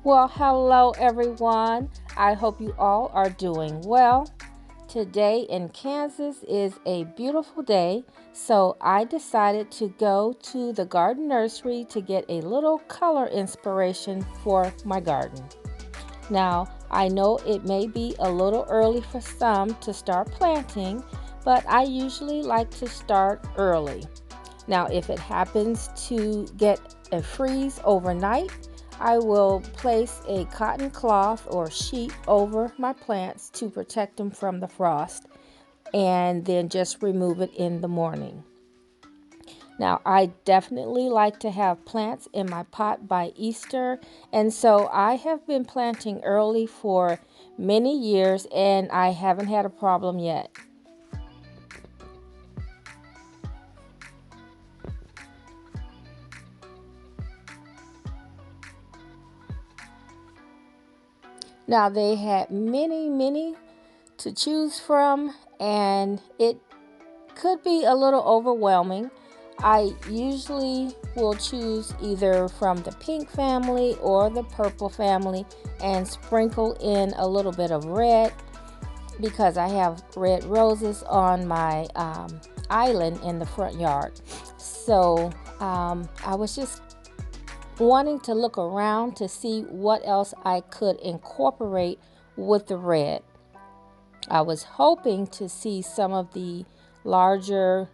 Well, hello everyone. I hope you all are doing well. Today in Kansas is a beautiful day, so I decided to go to the garden nursery to get a little color inspiration for my garden. Now, I know it may be a little early for some to start planting, but I usually like to start early. Now, if it happens to get a freeze overnight, I will place a cotton cloth or sheet over my plants to protect them from the frost and then just remove it in the morning. Now, I definitely like to have plants in my pot by Easter, and so I have been planting early for many years and I haven't had a problem yet. Now, they had many to choose from, and it could be a little overwhelming. I usually will choose either from the pink family or the purple family and sprinkle in a little bit of red because I have red roses on my island in the front yard. So I was just wanting to look around to see what else I could incorporate with the red. I was hoping to see some of the larger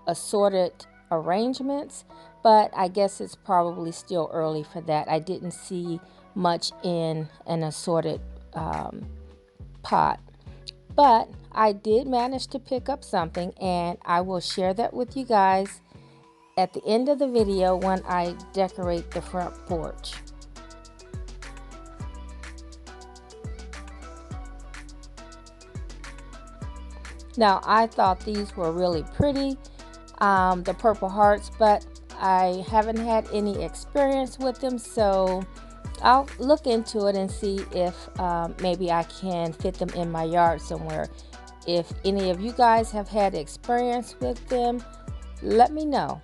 assorted arrangements, but I guess it's probably still early for that. I didn't see much in an assorted pot, but I did manage to pick up something, and I will share that with you guys at the end of the video when I decorate the front porch. Now, I thought these were really pretty, the purple hearts, but I haven't had any experience with them, so I'll look into it and see if maybe I can fit them in my yard somewhere. If any of you guys have had experience with them, let me know.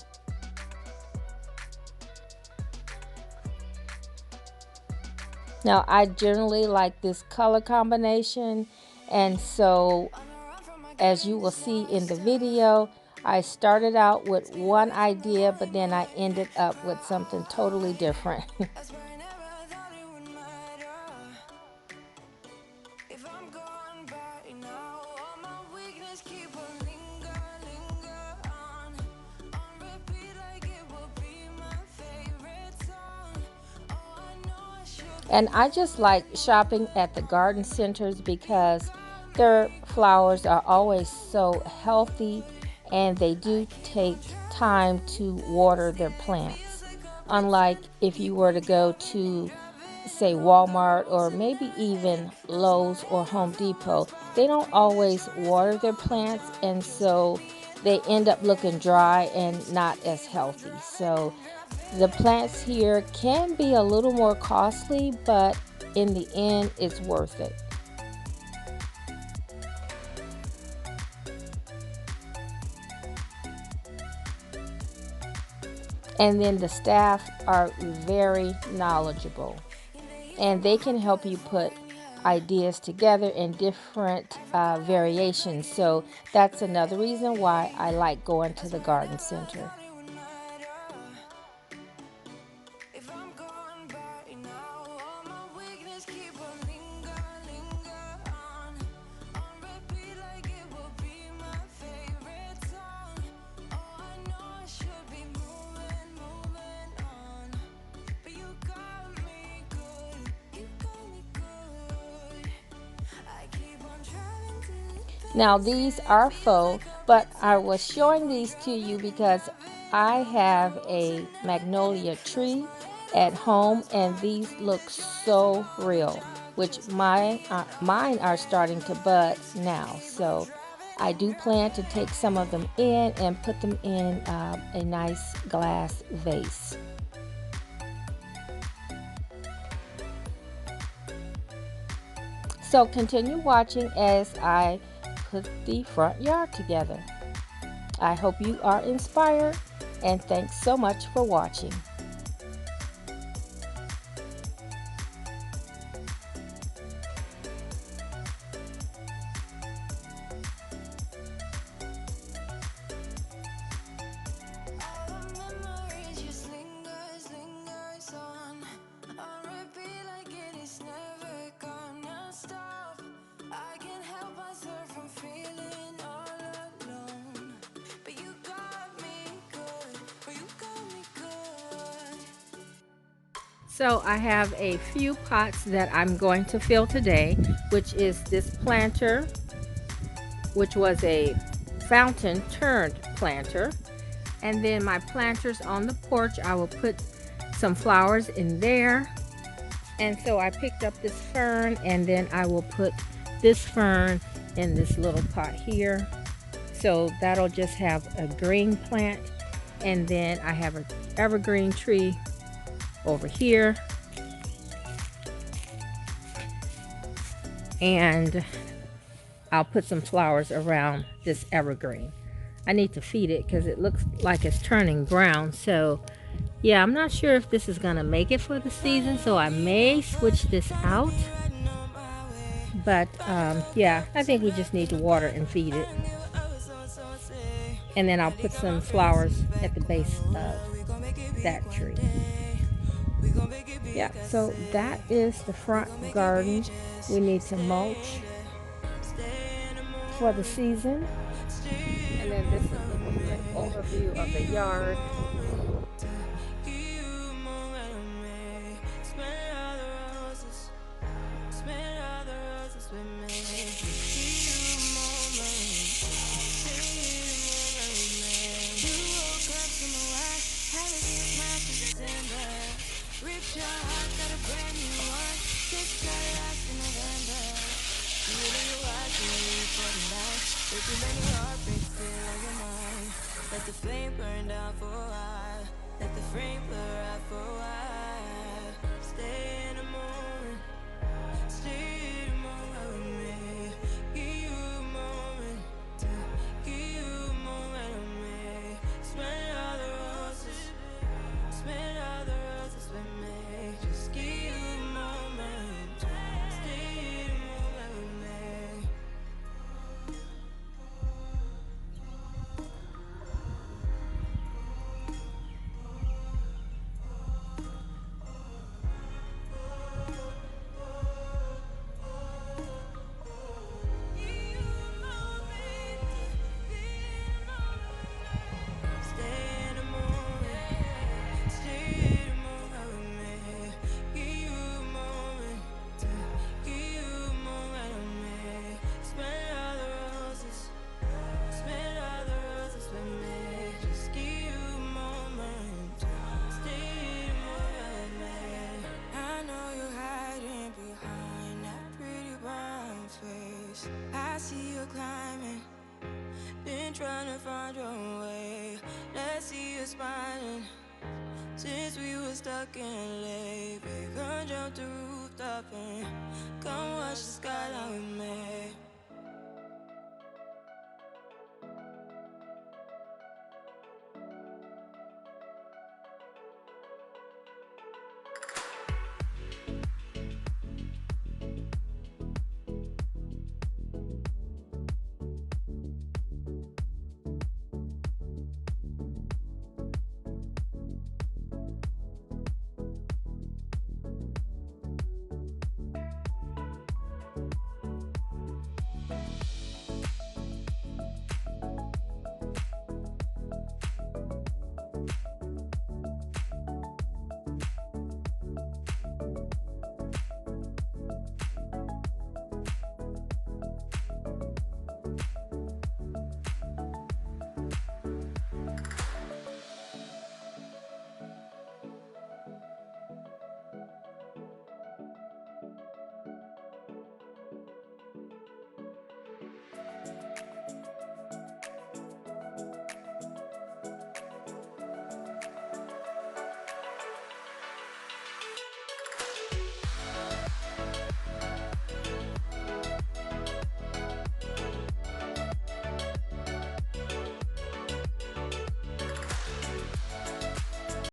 Now, I generally like this color combination, and so as you will see in the video, I started out with one idea, but then I ended up with something totally different. And I just like shopping at the garden centers because their flowers are always so healthy and they do take time to water their plants. Unlike if you were to go to, say, Walmart or maybe even Lowe's or Home Depot, they don't always water their plants, and so they end up looking dry and not as healthy. So the plants here can be a little more costly, but in the end, it's worth it. And then the staff are very knowledgeable, and they can help you put ideas together in different variations. So that's another reason why I like going to the garden center. Now, these are faux, but I was showing these to you because I have a magnolia tree at home, and these look so real, which mine are starting to bud now. So I do plan to take some of them in and put them in a nice glass vase. So continue watching as I put the front yard together. I hope you are inspired, and thanks so much for watching. So I have a few pots that I'm going to fill today, which is this planter, which was a fountain turned planter. And then my planters on the porch, I will put some flowers in there. And so I picked up this fern, and then I will put this fern in this little pot here. So that'll just have a green plant. And then I have an evergreen tree over here. And I'll put some flowers around this evergreen. I need to feed it because it looks like it's turning brown. So yeah, I'm not sure if this is gonna make it for the season, so I may switch this out. But yeah, I think we just need to water and feed it. And then I'll put some flowers at the base of that tree. Yeah, so that is the front garden. We need to mulch for the season. And then this is an overview of the yard. Let the flame burn down for a while. Let the flame blur out for a while. Stay in the moment. Stay in the moment with me. Give you a moment. Give you a moment with me. Smell all the roses. Smell all the roses with me. Just give you a moment. Stay in the moment with me. I see you climbing, been trying to find your way. Let's see you smiling. Since we were stuck in late, we come jump the rooftop and come watch the skyline with me.